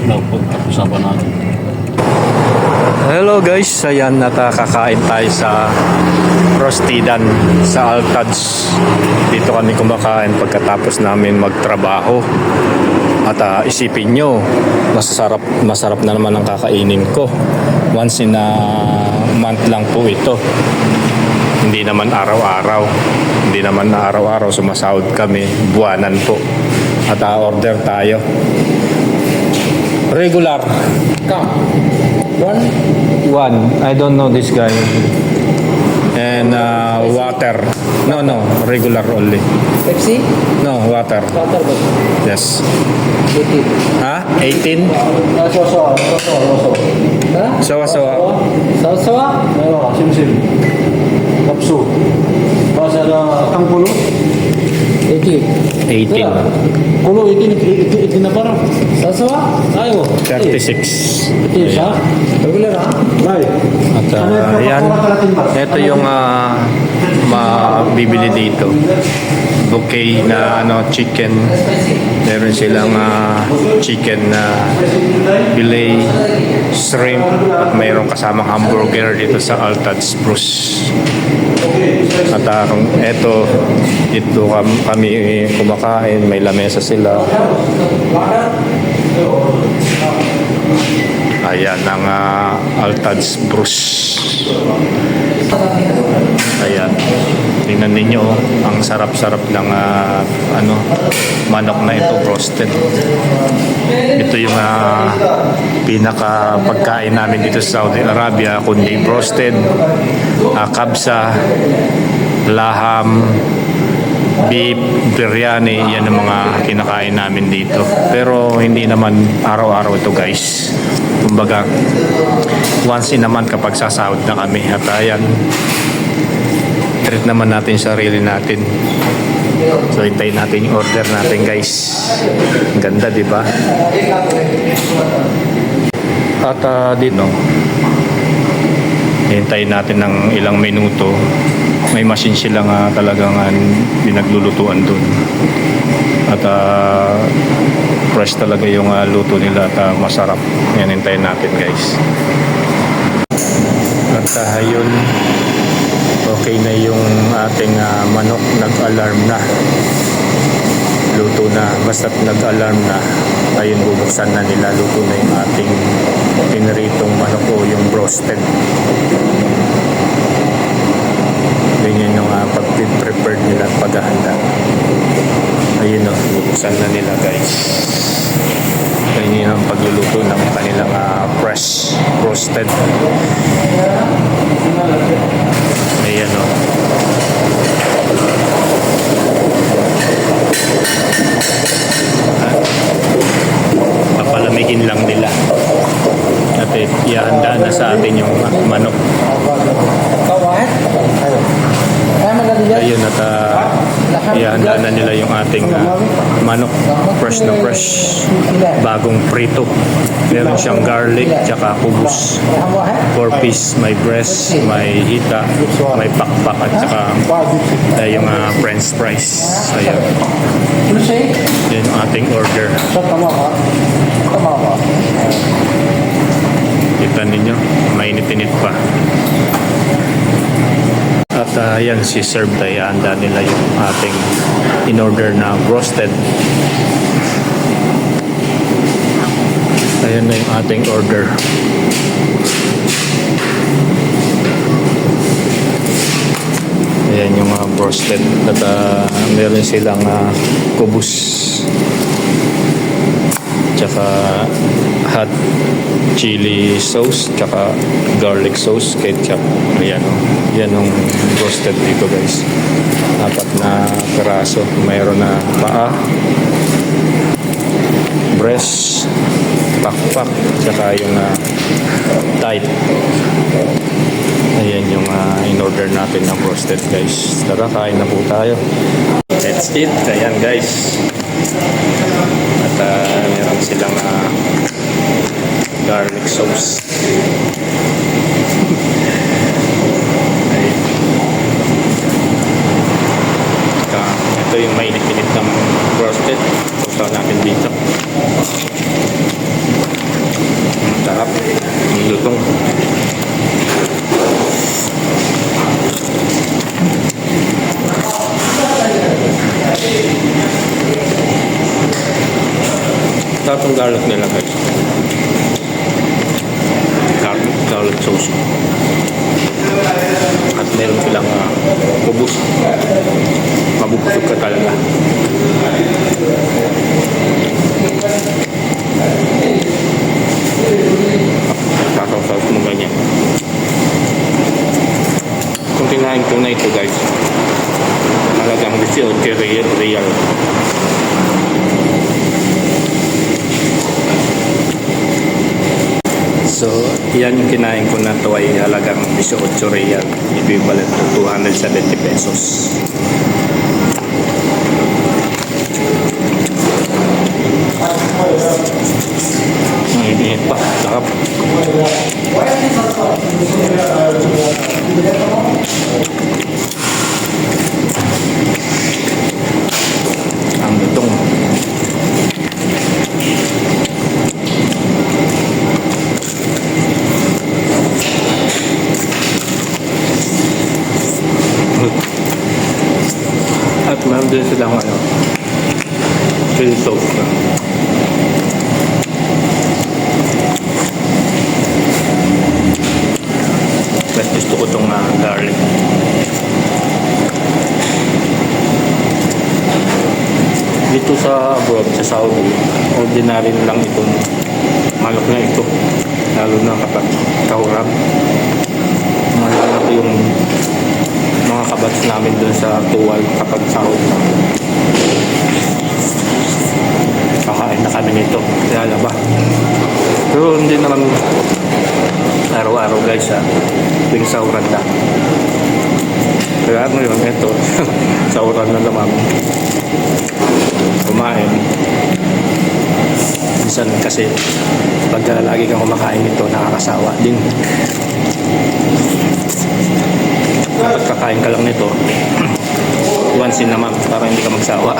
na pag-usapan natin. Hello guys, ayan nakakain tayo sa Rostidan sa Altads. Dito kami kumakain pagkatapos namin magtrabaho. At isipin nyo, masarap na naman ang kakainin ko. Once in a month lang po ito. Hindi naman araw-araw. Hindi naman na araw-araw sumasahod kami. Buwanan po. At order tayo. Regular. One. I don't know this guy. And water. No, regular only. Pepsi? No, water. Water ba? Yes. 18. Ha? 18? Sawa-sawa. Ha? Sawa-sawa. Sawa-sawa? Ano, sim-sim. Kapso. Basa na ang pulo. 18. 18. Pulo, itin na parang. Sawa-sawa? Ayaw. 36. Ito siya? Regular ha? Right. At yan. Ito yung mabibili dito. Bouquet na chicken. Meron silang chicken na fillet, shrimp, at mayroong kasamang hamburger dito sa Altads Bruce. At dito kami kumakain, may lamesa sila. Ayan ang Altads Bruce. Ayan. Tingnan ninyo, ang sarap-sarap ng manok na ito, roasted. Ito yung pinaka pagkain namin dito sa Saudi Arabia, kundi roasted, kabsa, laham, beef, biryani, yan ang mga kinakain namin dito. Pero hindi naman araw-araw ito guys. Kumbaga, once in a month kapag sasahod na kami. At ayan, treat naman natin sarili natin. So hintayin natin yung order natin guys. Ang ganda, di ba? At dito, hintayin natin ng ilang minuto. May machine silang talagang pinaglulutuan dun. At fresh talaga yung luto nila at masarap. Yan, hintayin natin guys. At yun, okay na yung ating manok, nag-alarm na. Luto na, basta't nag-alarm na, ayun, bubuksan na nila, luto na yung ating piniritong manok o yung roasted. Ganyan yung pag-prepared nila at paghahanda. Ayun bubuksan na nila guys. Ganyan ang pagluluto ng kanilang fresh roasted. Ayan papalamigin lang nila. At ihanda na sa atin yung manok. Ayun, at ihanda na nila yung ating manok, fresh na fresh, bagong prito. Meron siyang garlic tsaka kubus, 4 piece, may breast, may hita, may pakpak, at tsaka yung french fries. Ayan, yan yung ating order. Kita ninyo, mainit-init pa. At yan, si serve tayo, handa nila yung ating in-order na roasted. Ayan na yung ating order. Ayan yung roasted. At meron silang kubus, tsaka hot chili sauce, tsaka garlic sauce, ketchup. Ayan yan yung roasted dito guys. 4 na piraso. Mayroon na paa, breast, pakpak, tsaka yung tight. Ayan yung in-order natin ng roasted guys. Tara, kain na po tayo. That's it. Ayan guys. At meron silang garlic sauce. Ito yung mainit-init ng roasted. Sausaw natin dito. Sarap ang garlic nila guys. Garlic sauce. At meron silang kubus. Mabubusog ka talaga. Sasaw-saws mo ganyan. Kung kinain ko na ito guys, talagang 18 real. So, yan yung kinain ko na ito ay halagang 18 real, equivalent to 270 pesos. Init pa, sarap. Ang lutong. At meron din silang chili sauce na. Mas gusto ko itong garlic. Dito sa abroad, sa Saudi, ordinary lang itong manok na ito. Lalo na kapag kahurap. Malala ko yung mga kabats namin dun sa tuwal kapag sahod na. Kakain na kami nito. Kaya ba? Pero hindi naman araw-araw guys tuwing sahuran na. Kaya ngayon ito, sahuran na naman. Kumain. Minsan kasi pag lagi kang kumakain nito, nakakasawa din. Kapag kakain ka lang nito, once in a month para hindi ka magsawa.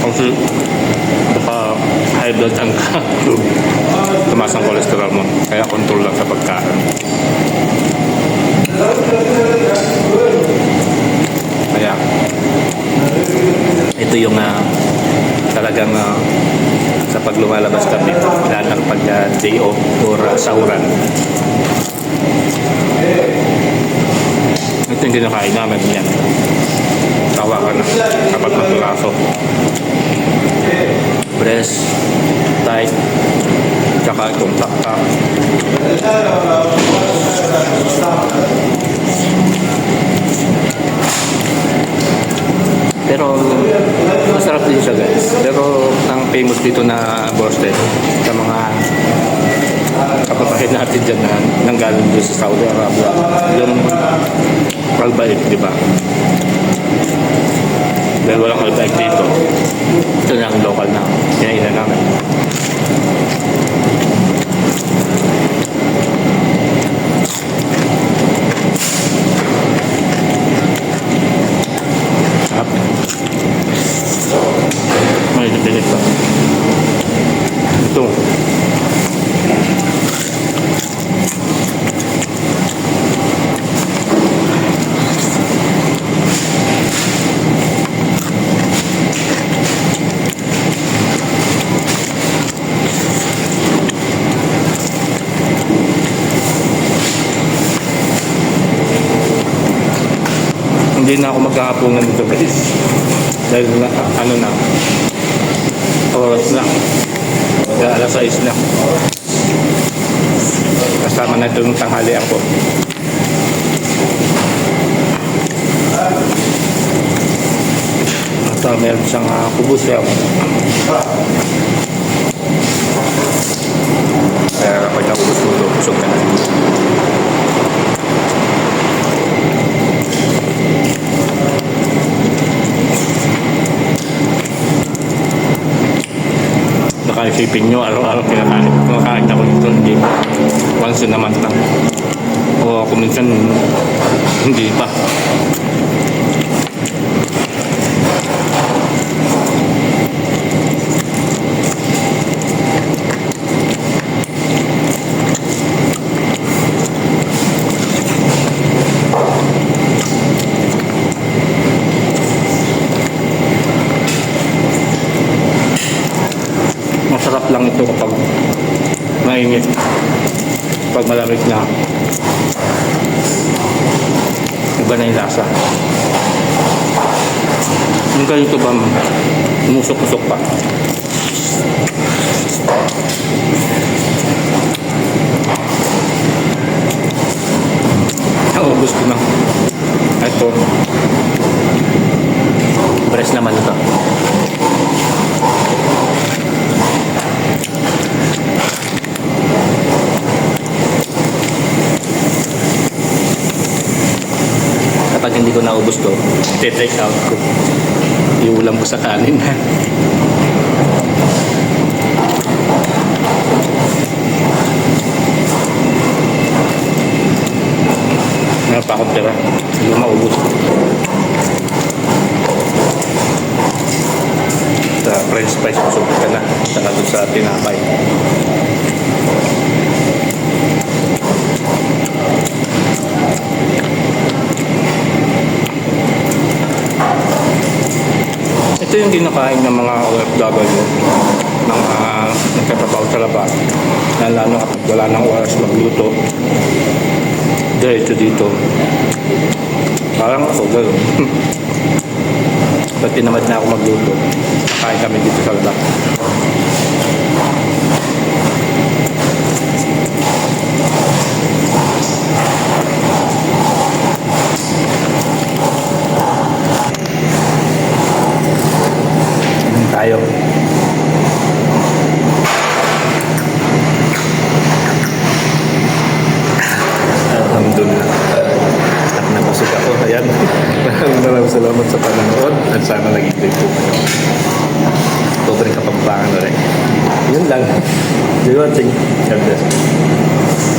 Kasi baka high blood ang ka. Tumaas ang cholesterol mo. Kaya control lang sa pagkain. Kaya ito yung talagang sa pag lumalabas kami lalo ng pag day off or sahuran. Ito yung kinakain namin yan. Tawa ka na kapag matulaso. Breast, tight, tsaka itong takta. Pero masarap din siya guys. Pero ang famous dito na broasted sa mga kapatid natin dyan na nanggaling dito sa Saudi Arabia, yung kalbait, di ba? Dahil walang kalbait dito, ito na ang local na kinainan namin. Pilit pa. Ito. Hindi na ako magkakapunan dito guys. Dahil ano na, oras na. Kaya alas 6 na. Kasama na ito yung tanghalian ko. At meron siyang kubus yan. Kaya kapag nakubus mo ito, busog ka na. Isipin nyo, araw-araw kumakain ako nito, hindi once in a month lang. O kung minsan, hindi pa. ito kapag mainit. Pag malamig na, iba na yung lasa. Yung ganito ba, umusok-usok pa. Naubos ko na. Ito. Press naman ito. Kapag hindi ko naubos to, take out ko. Iulam ko sa kanin. Meron pa akong tira. Hindi ko maubos. Sa french fries, masubok ka na. Saka doon sa tinapay. Ito yung kinakain ng mga OFW, mga nagtatrabaho sa labas, na lalo kapag wala ng oras magluto, diretso dito. Parang ako, gano'n. Pag tinamad na ako magluto, kain kami dito sa labas. Tayo. Alhamdulillah. At nabusog ako. Ayan. Maraming salamat sa panonood. At sana nag-enjoy po kayo. Pobreng kapampangan na rin. Yun lang. You're watching. God bless.